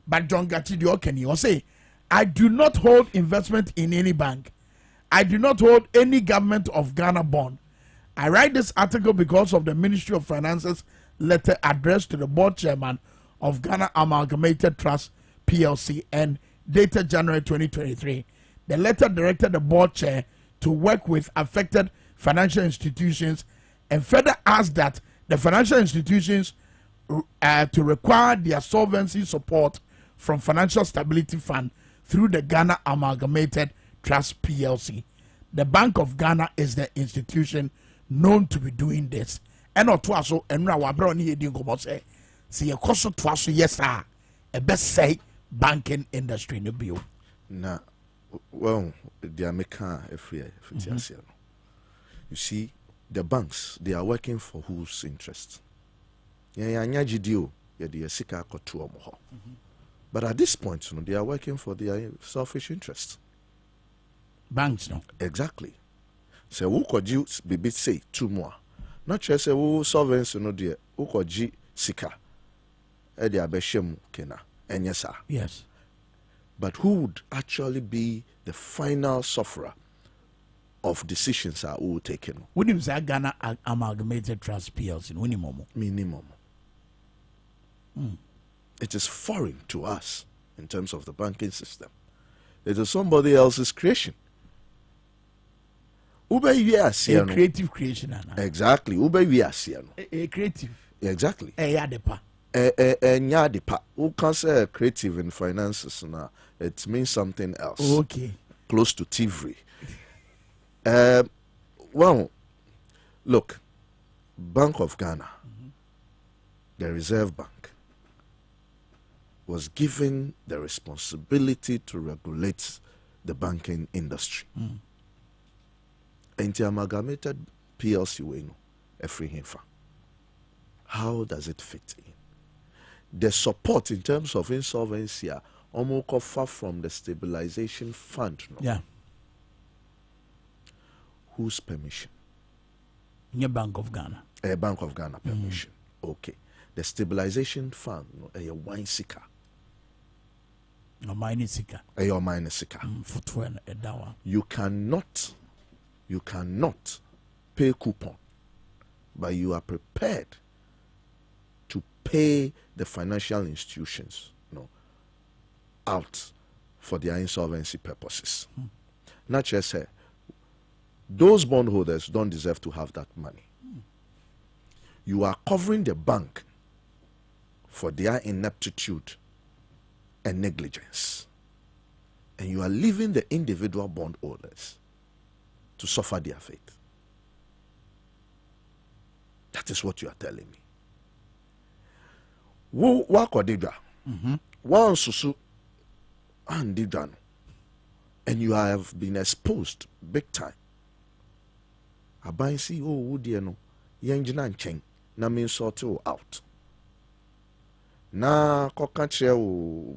But John Gatidio Kenny will say, I do not hold investment in any bank. I do not hold any government of Ghana bond. I write this article because of the Ministry of Finance's letter addressed to the board chairman of Ghana Amalgamated Trust PLC and dated January 2023. The letter directed the board chair to work with affected financial institutions and further asked that the financial institutions to require their solvency support from Financial Stability Fund through the Ghana Amalgamated Trust PLC. The Bank of Ghana is the institution known to be doing this. And not twice, and now I brought you in say, see a cost of twice, yes, sir. A best say banking industry in the bill.
Nah, well, they are making a free. You see, the banks, they are working for whose interest? But at this point, they are working for their selfish interest.
Banks, no?
Exactly. So, who could you be say two more? Not just say, who solvency, no dear, who could you sika? Edi abeshem kena, and yes, sir.
Yes.
But who would actually be the final sufferer of decisions that will taken?
When you say Ghana Amalgamated Trust PLC,
minimum. It is foreign to us in terms of the banking system. It is somebody else's creation. A
creative creation.
Exactly.
A creative.
Exactly.
A yadepa.
Nyadepa. Who can say creative in finances now? It means something else.
Okay.
Close to thievery. Well, look, Bank of Ghana, the Reserve Bank, was given the responsibility to regulate the banking industry. And the amalgamated PLC we know every hinfa. How does it fit in? The support in terms of insolvency are almost far from the stabilization fund. No?
Yeah.
Whose permission?
The Bank of Ghana.
A Bank of Ghana permission. Okay. The stabilization fund, no, a wine seeker.
A mine seeker.
A mine seeker. You cannot pay coupon, but you are prepared to pay the financial institutions, out for their insolvency purposes. Not just say, those bondholders don't deserve to have that money. You are covering the bank for their ineptitude and negligence. And you are leaving the individual bondholders to suffer their fate. That is what you are telling me. Wo wakodidwa. Wan susu andidwa no. And you have been exposed big time. Aban si wo die no yenjina nchen na me sort you out. Na koka kire wo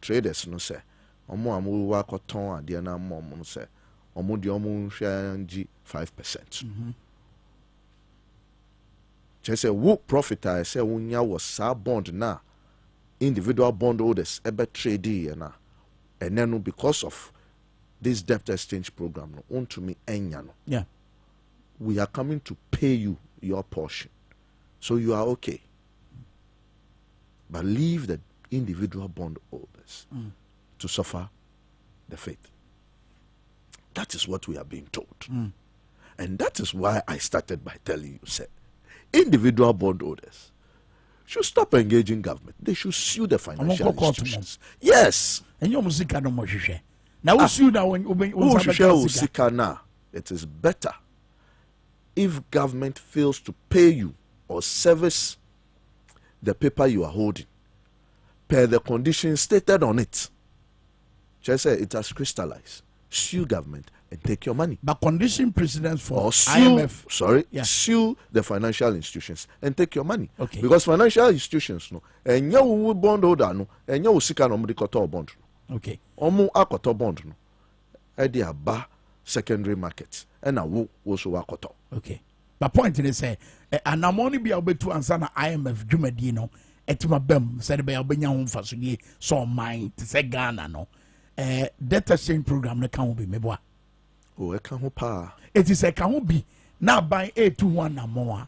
traders no say omo amu wakoton ade na mom no say omo de omo hwanji 5%. Say wo profit I say wonya was sa bond na individual bondholders ebe trade na and then because of this debt exchange program no on to me enya no.
Yeah.
We are coming to pay you your portion. So you are okay. But leave the individual bondholders to suffer the fate. That is what we are being told. And that is why I started by telling you, say, individual bondholders should stop engaging government. They should sue the financial institutions. Yes.
And you must no more. Now, sue now when
it is better if government fails to pay you or service the paper you are holding per the conditions stated on it. Just say it has crystallized. Sue government and take your money.
But condition precedence for
or sue,
IMF.
Sue the financial institutions and take your money.
Okay.
Because financial institutions no, and you bondholder no, and you sika no mudikoto bond.
Okay.
Omu akoto bond no, edi aba secondary market, and awu also akoto.
Okay. But point is say, and I'm only be able to answer na IMF Jumadi no, etima bem said be obenya home for so mine to say Ghana no. Debt exchange program ne can be meboa.
Oh, e kan ho pa.
It is a can be now by 821 na more.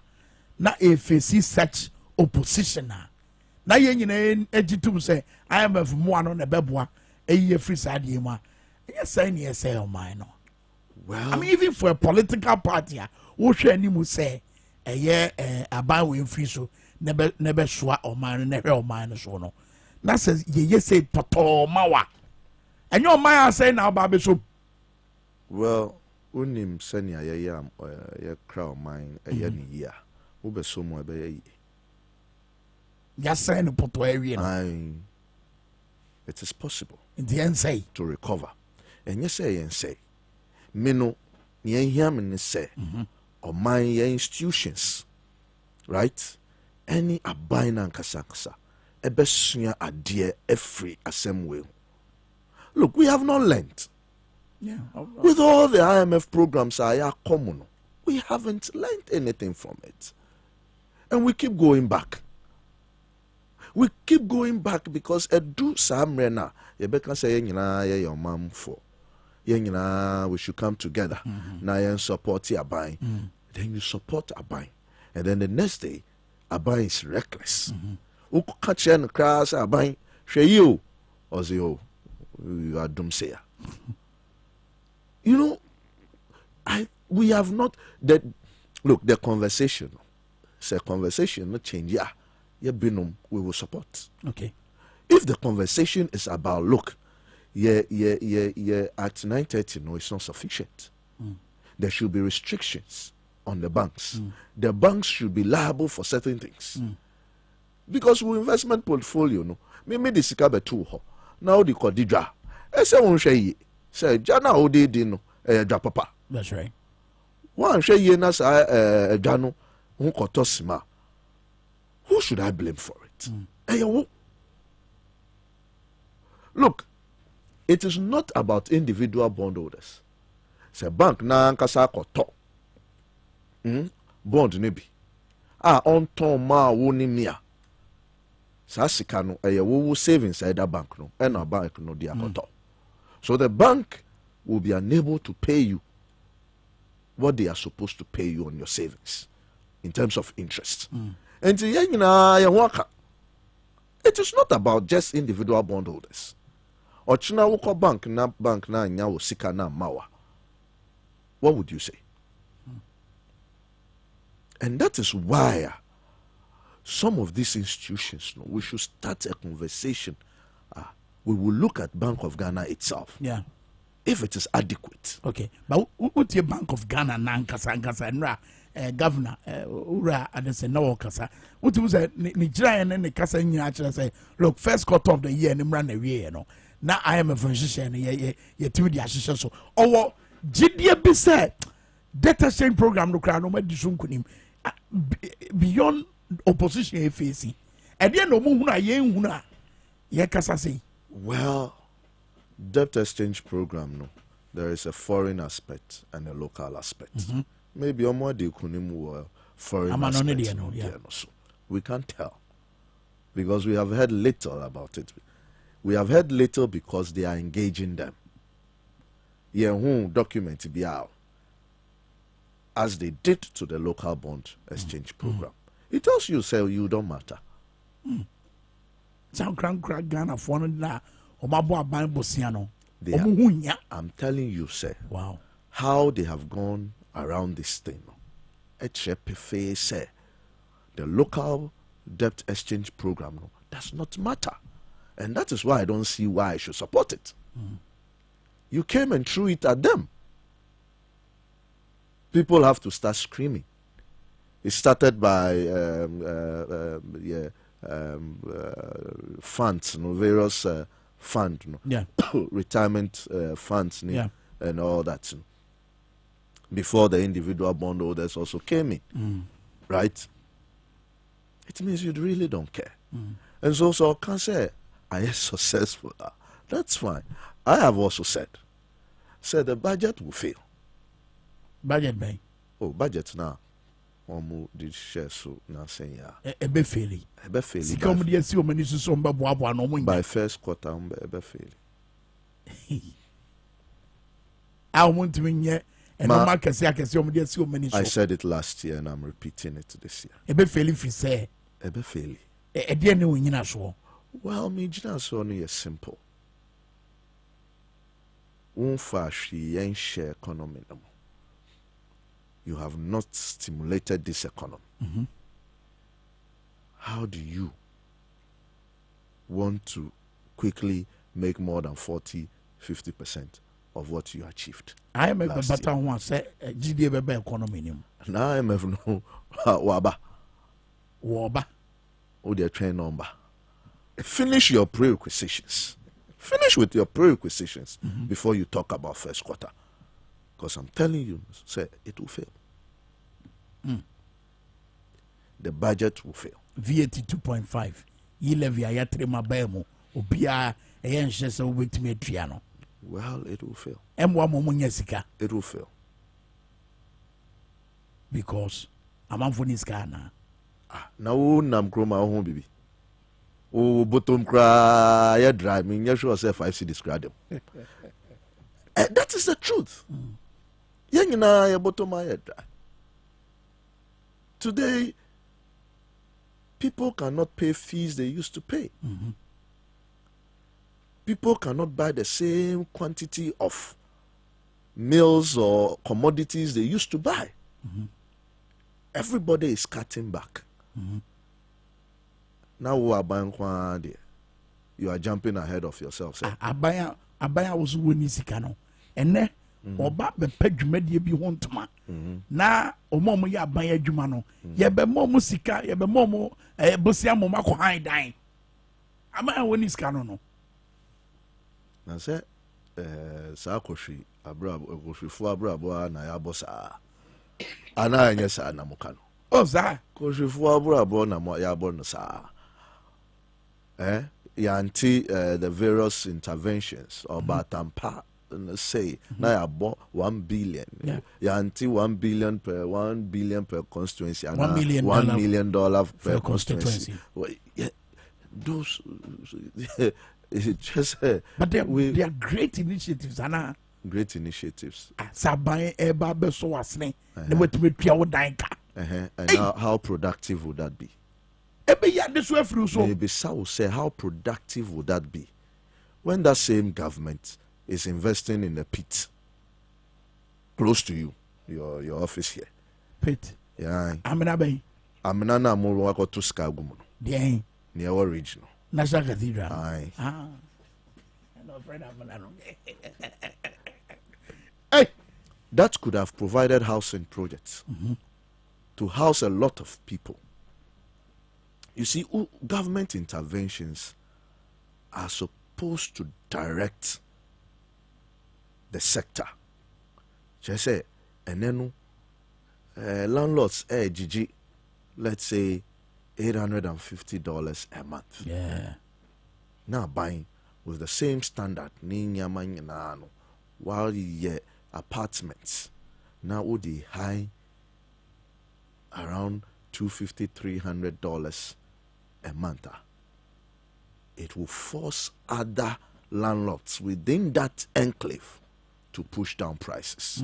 Na a face such opposition na ye nyina egitum say IMF mo ano na beboa e ye free side ye ma. Yes say o mine no.
Well,
I mean even for a political party wo hwe ani mu say aban we free so nebe soa o mine na hwe o mine so no. Na says ye say toto mawa. And your man say now, Baby, so
well, unim senia ya crown mine a yen year. Ube so mo be
just saying poto area.
It is possible
In the end say
to recover. And you say, Mino, yen hear me say, or my institutions, right? Any abina kasaksa, a besunya a dear every assembly. Look, we have not learned.
yeah.
With all the IMF programs are common, we haven't learned anything from it. And we keep going back. We keep going back because edu samrena yebeka say yenina your mom for. Yenina we should come together. Na yen support Abai. Then you support Abai. And then the next day Abai is reckless. Uku catch and crash Abai. She you or you are doomsayer. You know, we have not that. Look, the conversation, say conversation, not change. Yeah, we will support.
Okay.
If the conversation is about look, at 9:30, no, it's not sufficient. There should be restrictions on the banks. The banks should be liable for certain things. Because we investment portfolio, no, me the sikabe too ho. Now the Kodidra. I say one shay say Jana Odi Dino Japapa.
That's right.
One shay nas Jano Unkotosima. Who should I blame for it? Look, it is not about individual bondholders. Say bank na nkasa koto. Bond nebi. On ton ma woni mia. Sasika no wo savings at that bank no and our bank no dia koto. So the bank will be unable to pay you what they are supposed to pay you on your savings in terms of interest. And it is not about just individual bondholders. Ochina woko bank na nyawo sika na mawa. What would you say? And that is why some of these institutions, we should start a conversation. we will look at Bank of Ghana itself.
Yeah.
If it is adequate.
Okay. But what's your Bank of Ghana Nankasa governor Ura Atenase no kasa. What was Nigeria and the Kasa actually say, look, first quarter of the year and run away, you know. Now I am a physician, ye to the association. So, oh, GDA be said, data sharing program no crown, no medicine kunim beyond opposition facing. And then no muna ye kasa say.
Well, debt exchange program, no. There is a foreign aspect and a local aspect. Maybe more the foreign aspect. So we can't tell because we have heard little about it. We have heard little because they are engaging them. Document be out as they did to the local bond exchange program. It tells you, say, you don't matter.
Ghana
I'm telling you, sir.
Wow.
How they have gone around this thing. The local debt exchange program does not matter. And that is why I don't see why I should support it. You came and threw it at them. People have to start screaming. It started by funds, various funds, retirement funds, and all that. Before the individual bondholders also came in, right? It means you really don't care. And so can say, I am successful. That's fine. I have also said the budget will fail.
Budget bay.
Oh, budget now. Did share so now saying
Ebe faili.
Ebe faili.
Sika mu dia si o mani so mba boa no mo nya.
By first quarter ebe faili.
I want to nye and no market say akese o mu dia si o mani so.
I said it last year and I'm repeating it this year.
Ebe faili fi say.
Ebe faili.
E dia ne wo nyina so.
Well, me gyina so no is simple. Unfa hwi en share economy no. You have not stimulated this economy. How do you want to quickly make more than 40-50% of what you achieved?
I am a better one say GDP economy.
Now I am no waba. Oh, their train number. Finish your prerequisitions. Finish with your prerequisitions before you talk about first quarter. Because I'm telling you, say it will fail. The budget will fail.
VAT 2.5. Ye levy a yatrema bemo. Obia a yen shesa wait me triano.
Well, it will fail.
M1
It will fail.
Because I'm on for this car now.
Now, Nam Kroma home, baby. Oh, bottom cry, ya drive me. You sure yourself I see describe them. That is the truth. Young na ya bottom my head. Today, people cannot pay fees they used to pay. People cannot buy the same quantity of meals or commodities they used to buy. Everybody is cutting back. Now we are buying quantity. You are jumping ahead of yourself.
Abaya was winning sikano. And then oba be pedwumade bi ho ntoma na omo ya ban adwuma no ye be mo sika ye be mo bosia mo makọ han dan ama woni sika no
na say sa akohwi akohwifo abrabo na ya bosa ana anya sa na muka no
o za
akohwifo abrabo na ya bo no sa yanti the various interventions or batampa say now about 1 billion. Yanti 1 billion per constituency and $1 million per constituency. Well, yeah, those it's just
but they are great initiatives, Anna.
Great initiatives.
Sabai eba be so asne. The way to make your danka.
And how productive would that be? Maybe Sao say how productive would that be when that same government is investing in a pit close to you, your office here.
Pit.
Yeah.
Amina
na mo wako to Skagumo.
Near
our regional.
National Cathedral.
Aye.
Hey,
that could have provided housing projects to house a lot of people. You see, government interventions are supposed to direct the sector. Just say, and then landlords, GG, let's say $850 a month.
Yeah.
Now buying with the same standard, while you apartments now would the high around $250-300 a month. It will force other landlords within that enclave to push down prices.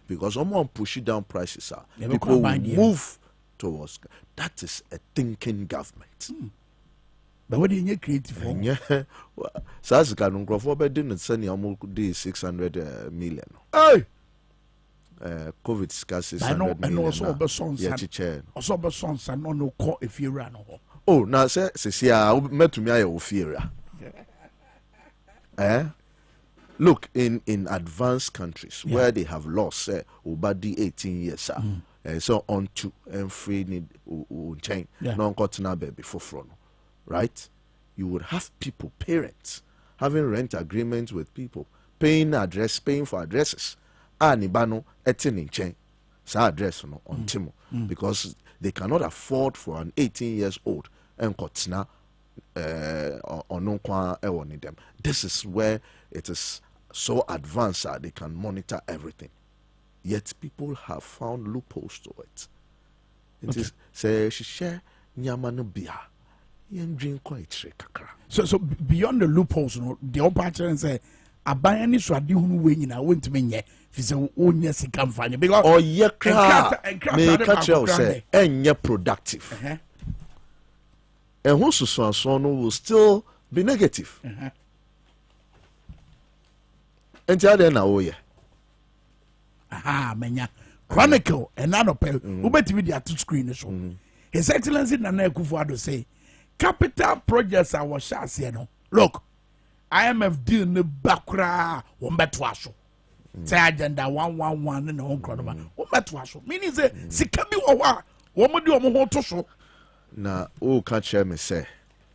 Because someone pushing down prices, people will move towards. That is a thinking government.
But what do you creative?
SAS can grow for better send you 600 million.
Hey,
COVID scarce
I know,
600 million.
also be sons.
Yeah, chiche.
Also be sons and no call if you run.
Oh, now say met to me I fear. Look, in advanced countries where they have laws, obadi 18 years, so on to and free need chain, non cotton baby for front, right? You would have people, parents, having rent agreements with people, paying for addresses, nibano etin in chain, sa address no on timo, because they cannot afford for an 18 years old and cotton or no kwa ewoni them. This is where it is so advanced that they can monitor everything. Yet people have found loopholes to it. It is say she share nyamano bia yen drink quite kakra.
So beyond the loopholes, no, the opportunity and say abaya so ade hunu we nyina won't menye fi say onya sika mfanye because
or ye kra me catch you say enye productive. And who so no will still be negative. And the other now,
aha menya chronicle and none of ubetimi dia to screen so. His Excellency Nana Akufo-Addo say capital projects are what shall say no. Look, IMF deal ne bakra wombeto aso. Say agenda 111 na on chrono wombeto aso. Meaning say sika bi wo wa wo mo di wo ho to so.
Now, who can share me say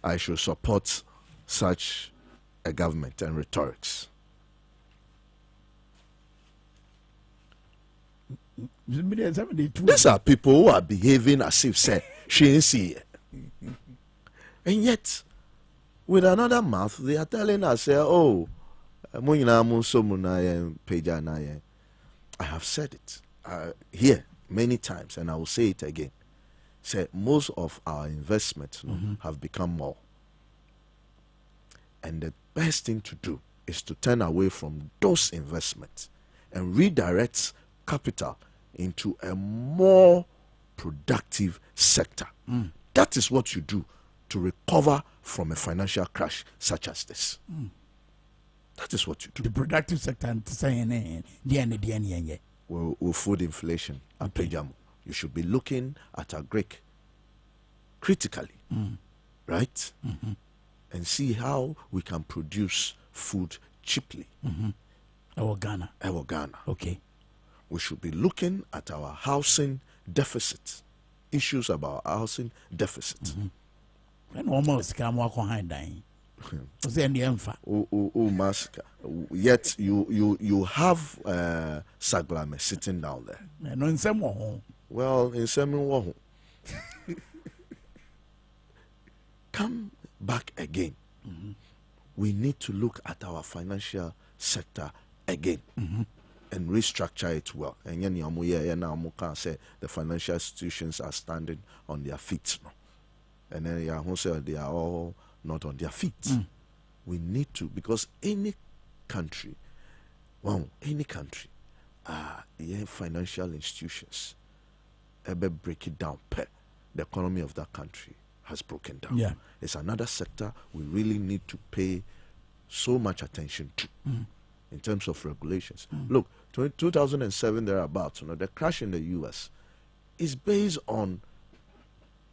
I should support such a government and rhetorics? These are people who are behaving as if say she ain't see it. And yet, with another mouth, they are telling us, oh, I have said it here many times, and I will say it again. Say most of our investments have become more. And the best thing to do is to turn away from those investments and redirect capital into a more productive sector. That is what you do to recover from a financial crash such as this. That is what you do.
The productive sector and saying
With food inflation, you should be looking at a Greek critically, right? And see how we can produce food cheaply.
Our Ghana. Okay.
We should be looking at our housing deficit, issues about housing deficit.
And almost come walk behind dying.
Yet you have Saglame sitting down there.
No, in some way.
Well, in some way. Come back again. We need to look at our financial sector again and restructure it well. And then say the financial institutions are standing on their feet now. And then say they are all not on their feet. We need to, because any country, financial institutions ever break it down, the economy of that country has broken down.
Yeah.
It's another sector we really need to pay so much attention to in terms of regulations. Look, 2007 thereabouts, the crash in the US is based on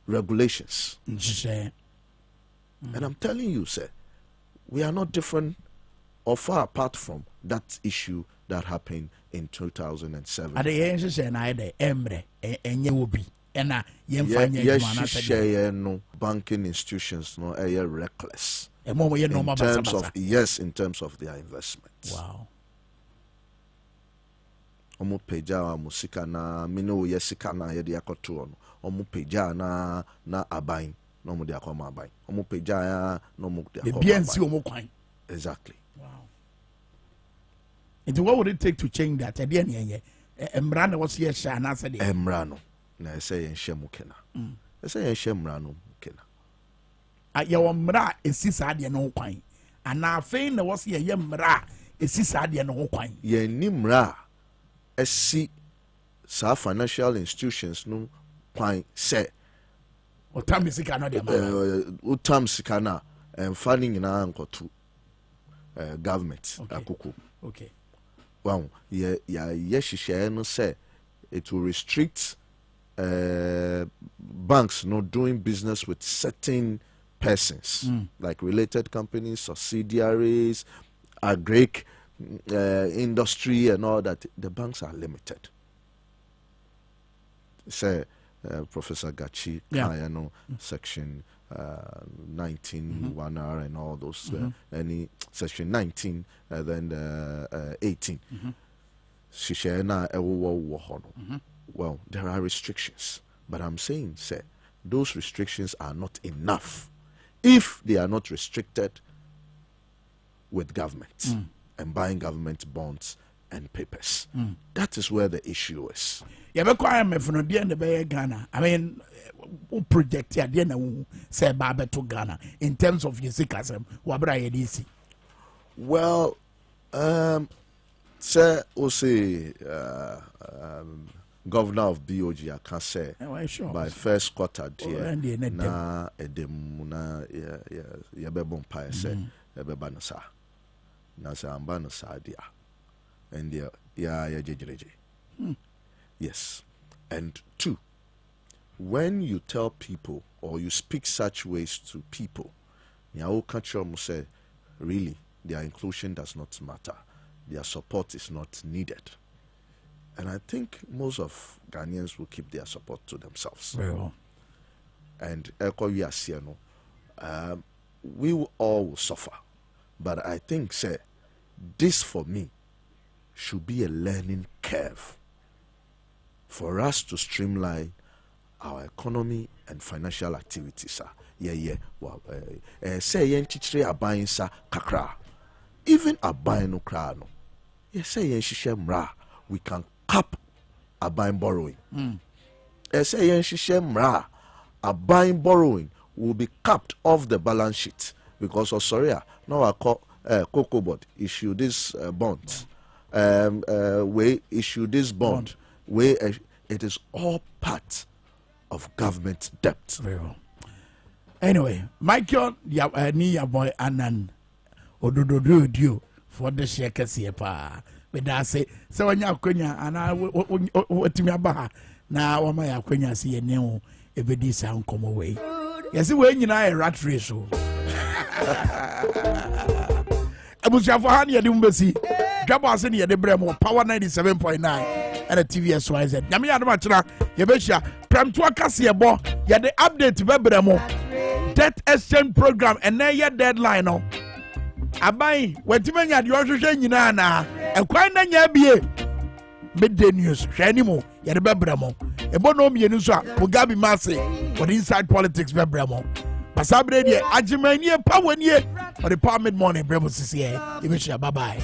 regulations. And I'm telling you, sir, we are not different or far apart from that issue that happened in 2007.
Ade yen hye na ide emre enye obi ena yen fanya
adwuma na no banking institutions no reckless in terms of in terms of their investments.
Wow.
Omo peja musika na mino yesika na yede yakoto no omo peja na aban no mo de akoma aban omo peja ya no mo de akoma
BNC omo kwan.
Exactly.
Wow. And what would it take to change that? At the end, Emrano was here, Shana said,
Emrano. Na say in Shemukena. I say in Shemrano Kena.
At your mra is Sisadia no quine. And now Fain was here, Yemra is Sisadia no quine.
Ye Nimra, SC, sa financial institutions no quine say.
Or Tamisicana,
Utam Sikana, and funding in our uncle to government.
Okay.
Well, yes, she say it will restrict banks not doing business with certain persons, like related companies, subsidiaries, agric industry, and all that. The banks are limited. Say Professor Gachi, section 19 1R and all those any section 19 then 18 well, there are restrictions, but I'm saying say those restrictions are not enough if they are not restricted with government and buying government bonds and papers. That is where the issue is.
I mean, project here, say Baba to Ghana in terms of Yesicasm, Wabra Edisi.
Well, say, Ose, governor of BOG, I can say, by first quarter, dear, na edemuna, Yabebon Pie, say, Yabebanasa, Nasa Ambanasa, dear, and dear, yes, and two. When you tell people or you speak such ways to people, Nyao Kachom say, really, their inclusion does not matter. Their support is not needed. And I think most of Ghanaians will keep their support to themselves.
Very well.
And we all will suffer. But I think, say, this for me should be a learning curve for us to streamline our economy and financial activities. Well, say yen chichire aban sa kakra. Even aban no kra no. Say yen shishe mra, we can cap aban borrowing. Say yen shishe mra, aban borrowing will be capped off the balance sheet because now I call Cocoa Board issue this bond. We issue this bond. It is all part of government debt.
Very well. Anyway, Michael, ni boy Anan Ododo for the shake pa. But I say, so when you kwenya ana wotimi aba na wama ya kwenya si ye ne ebedi sa nkom away. Yes, we nyina a rat race o. Abusiafo ha ne yede mbesi. Dwabo Ase ne yede bremo power 97.9. And a TVSYZ. Yami Adama Chira, Yabesha, Pramtua Cassiabo, ya the update Bebremo, debt exchange program, and now your deadline. Abai, when Timmy had your Nana, and quite none be midday news, Shanimo, ya the Bebremo, a bonomi Yanusa, Mugabe Masi, for inside politics Bebremo. Pasabre, Ajimania, Power, or the Parliament morning, Bremo CCA, Yabesha, bye bye.